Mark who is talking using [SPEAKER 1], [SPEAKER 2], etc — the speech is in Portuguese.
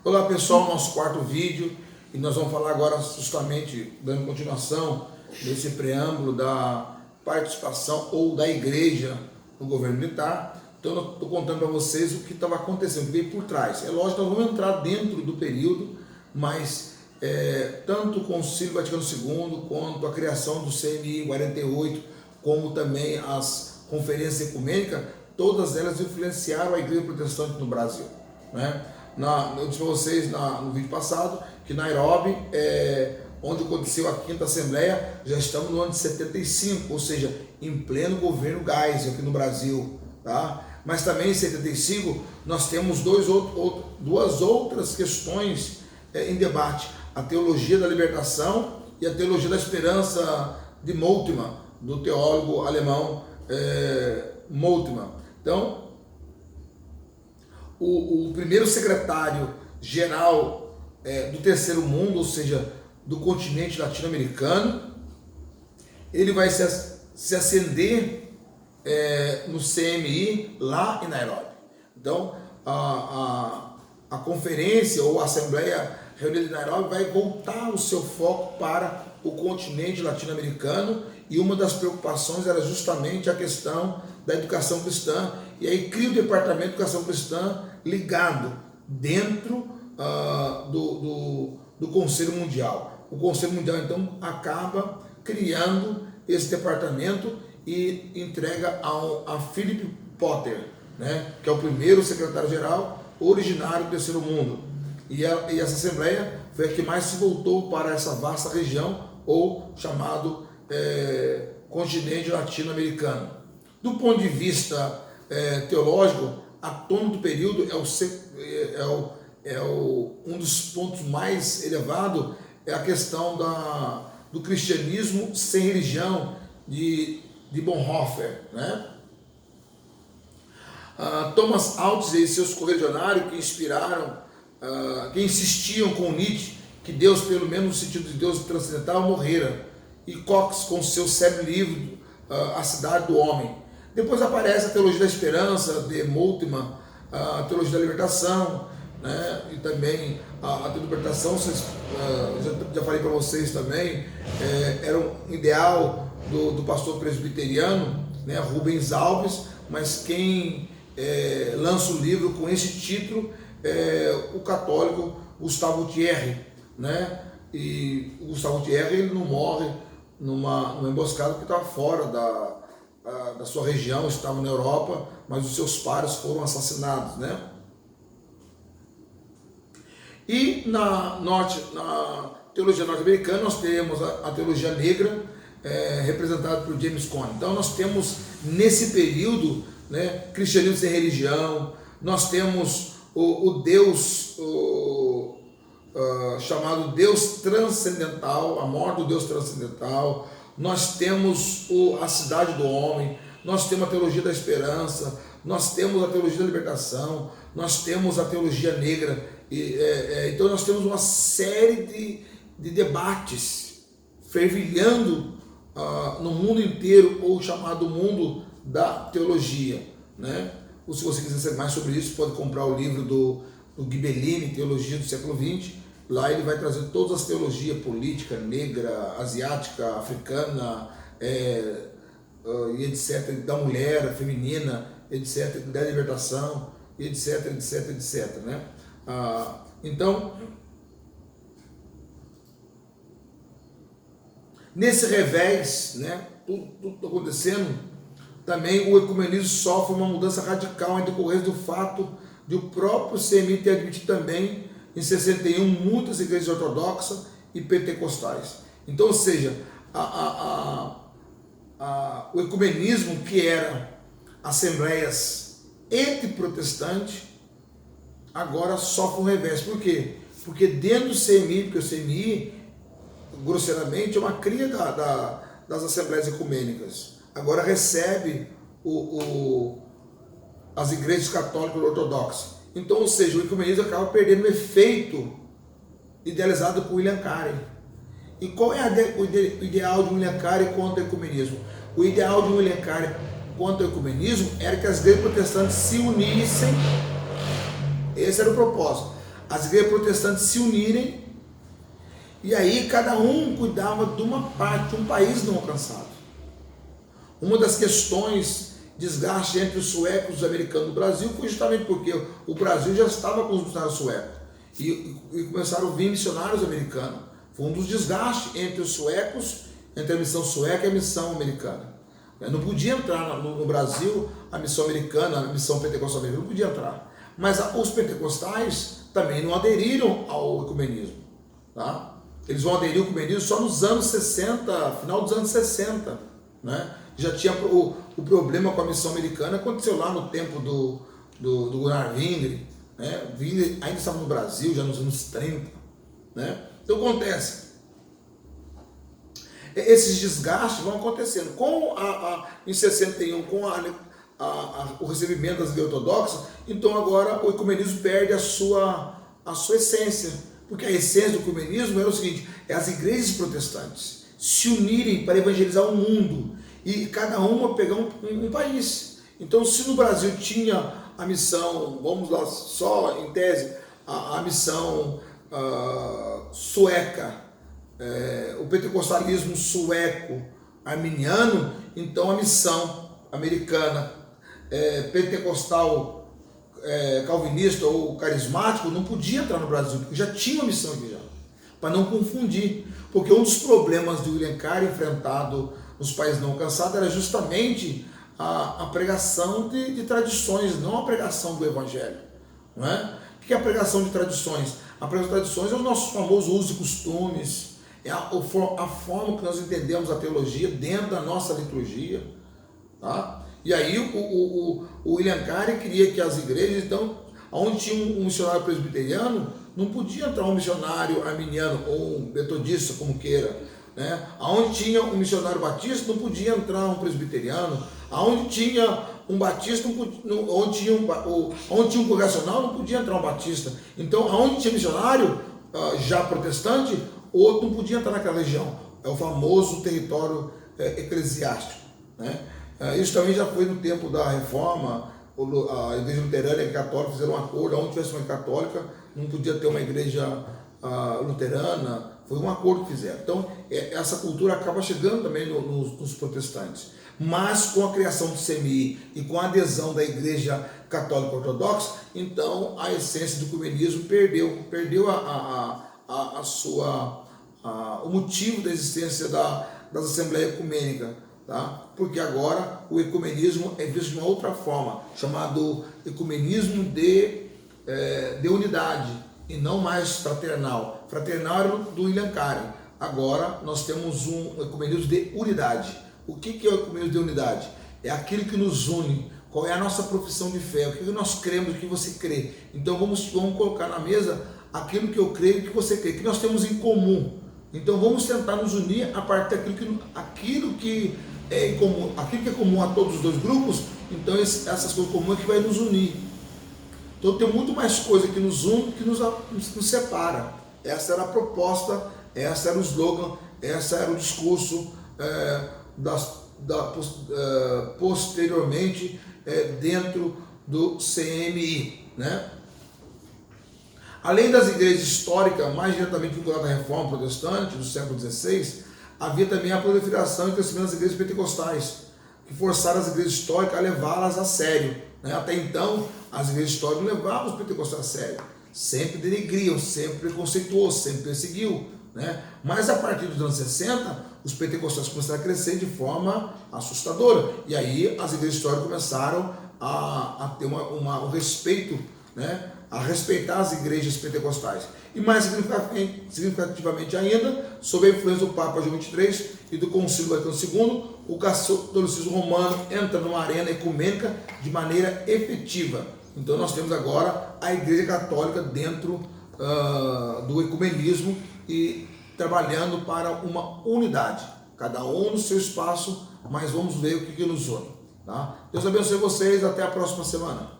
[SPEAKER 1] Olá pessoal, nosso quarto vídeo, e nós vamos falar agora justamente, dando continuação nesse preâmbulo da participação ou da igreja no governo militar. Então eu estou contando para vocês o que estava acontecendo, o que veio por trás. É lógico que nós vamos entrar dentro do período, mas tanto o Concílio Vaticano II, quanto a criação do CNI 48, como também as conferências ecumênicas, todas elas influenciaram a igreja protestante no Brasil, né? Eu disse para vocês no vídeo passado que Nairobi, onde aconteceu a quinta Assembleia, já estamos no ano de 75, ou seja, em pleno governo Geisel aqui no Brasil, tá? Mas também em 75 nós temos duas outras questões em debate: a teologia da libertação e a teologia da esperança de Moltmann, do teólogo alemão Moltmann. Então, o primeiro secretário-geral do terceiro mundo, ou seja, do continente latino-americano, ele vai se acender no CMI lá em Nairobi. Então, a conferência ou a Assembleia Reunida de Nairobi vai voltar o seu foco para o continente latino-americano, e uma das preocupações era justamente a questão da educação cristã, e aí cria o Departamento de Educação Cristã ligado dentro do Conselho Mundial. O Conselho Mundial então acaba criando esse departamento e entrega a Philip Potter, né, que é o primeiro secretário-geral originário do terceiro mundo. E essa Assembleia foi a que mais se voltou para essa vasta região, ou chamado continente latino-americano. Do ponto de vista teológico, a tônica do período um dos pontos mais elevados é a questão do cristianismo sem religião de Bonhoeffer, né? Thomas Altz e seus correligionários que insistiam com Nietzsche que Deus, pelo menos no sentido de Deus transcendental, morrera, e Cox com seu célebre livro A Cidade do Homem. Depois aparece a teologia da esperança de Moltmann, a teologia da libertação, né? E também a teologia da libertação, já falei para vocês também, era um ideal do pastor presbiteriano, né, Rubens Alves, mas quem lança o livro com esse título é o católico Gustavo Thierry, né? E o Gustavo Thierry, ele não morre numa emboscada porque estava fora da sua região, estava na Europa, mas os seus pares foram assassinados, né? E na teologia norte-americana nós temos a teologia negra, representada por James Cone. Então nós temos nesse período, né, cristianismo sem religião, nós temos o Deus chamado Deus transcendental, a morte do Deus transcendental, nós temos a cidade do homem, nós temos a teologia da esperança, nós temos a teologia da libertação, nós temos a teologia negra, então nós temos uma série de debates fervilhando no mundo inteiro, ou chamado mundo da teologia, né? Ou se você quiser saber mais sobre isso, pode comprar o livro do Ghibellini, Teologia do Século XX. Lá ele vai trazer todas as teologias: política, negra, asiática, africana, e etc., da mulher, feminina, etc., da libertação, etc., etc., etc., né? Então, nesse revés, né, tudo está acontecendo, também o ecumenismo sofre uma mudança radical em decorrência do fato de o próprio CMI ter admitido também, em 61, muitas igrejas ortodoxas e pentecostais. Então, ou seja, o ecumenismo, que era assembleias entre protestantes, agora sofre um revés. Por quê? Porque dentro do CMI, porque o CMI, grosseiramente, é uma cria das assembleias ecumênicas, agora recebe as igrejas católicas ortodoxas. Então, ou seja, o ecumenismo acaba perdendo o efeito idealizado por William Carey. E qual é o ideal de William Carey quanto ao ecumenismo? O ideal de William Carey quanto ao ecumenismo era que as igrejas protestantes se unissem. Esse era o propósito. as igrejas protestantes se unirem, e aí cada um cuidava de uma parte, de um país não alcançado. Uma das questões, desgaste entre os suecos e os americanos no Brasil, foi justamente porque o Brasil já estava com os missionários suecos, e começaram a vir missionários americanos. Foi um dos desgastes entre os suecos, entre a missão sueca e a missão americana. Não podia entrar no Brasil a missão americana, a missão pentecostal americana, não podia entrar. Mas os pentecostais também não aderiram ao ecumenismo. Tá? Eles vão aderir ao ecumenismo só nos anos 60, final dos anos 60. Né? Já tinha o problema com a missão americana, aconteceu lá no tempo do Gunnar Wingre. Né? Wingre ainda estava no Brasil, já nos anos 30. Né? Então acontece. Esses desgastes vão acontecendo. Em 61, com o recebimento das igrejas ortodoxas, então agora o ecumenismo perde a sua essência. Porque a essência do ecumenismo era o seguinte: é as igrejas protestantes se unirem para evangelizar o mundo e cada uma pegar um país. Então, se no Brasil tinha a missão, vamos lá, só em tese, a missão sueca, o pentecostalismo sueco arminiano, então a missão americana pentecostal calvinista ou carismático não podia entrar no Brasil, porque já tinha uma missão aqui já, para não confundir. Porque um dos problemas de William Carey enfrentado nos países não alcançados era justamente a pregação de tradições, não a pregação do evangelho. Não é? O que é a pregação de tradições? A pregação de tradições é o nosso famoso uso e costumes, é a forma que nós entendemos a teologia dentro da nossa liturgia. Tá? E aí o William Carey queria que as igrejas, então, onde tinha um missionário presbiteriano, não podia entrar um missionário arminiano ou um metodista, como queira. Né? Onde tinha um missionário batista, não podia entrar um presbiteriano. Onde tinha um batista, onde tinha um congregacional, não podia entrar um batista. Então, onde tinha missionário já protestante, o outro não podia entrar naquela região. É o famoso território eclesiástico. Né? Isso também já foi no tempo da Reforma. A igreja luterana e a católica fizeram um acordo: onde tivesse uma católica, não podia ter uma igreja luterana. Foi um acordo que fizeram. Então, essa cultura acaba chegando também nos protestantes. Mas com a criação do CMI e com a adesão da Igreja Católica Ortodoxa, então a essência do ecumenismo perdeu o motivo da existência das Assembleias Ecumênicas. Tá? Porque agora o ecumenismo é visto de uma outra forma, chamado ecumenismo de unidade, e não mais fraternal. Fraternal era do William Carey. Agora nós temos um ecumenismo de unidade. O que é o ecumenismo de unidade? É aquilo que nos une. Qual é a nossa profissão de fé? O que nós cremos, o que você crê? Então vamos colocar na mesa aquilo que eu creio e que você crê, que nós temos em comum. Então vamos tentar nos unir a partir daquilo que é comum, aquilo que é comum a todos os dois grupos. Então essas coisas comuns é que vai nos unir. Então tem muito mais coisa que nos une que nos separa. Essa era a proposta, essa era o slogan, essa era o discurso posteriormente dentro do CMI. Né? Além das igrejas históricas mais diretamente vinculadas à reforma protestante do século XVI, havia também a proliferação e crescimento das igrejas pentecostais, que forçaram as igrejas históricas a levá-las a sério. Né? Até então, as igrejas históricas não levavam os pentecostais a sério. Sempre denegriam, sempre preconceituou, sempre perseguiu. Né? Mas a partir dos anos 60, os pentecostais começaram a crescer de forma assustadora. E aí as igrejas históricas começaram a ter um respeito, né? A respeitar as igrejas pentecostais. E mais significativamente ainda, sob a influência do Papa João XXIII e do Concílio Vaticano II, o catolicismo romano entra numa arena ecumênica de maneira efetiva. Então nós temos agora a Igreja Católica dentro do ecumenismo e trabalhando para uma unidade, cada um no seu espaço, mas vamos ver o que nos une. Tá? Deus abençoe vocês, até a próxima semana.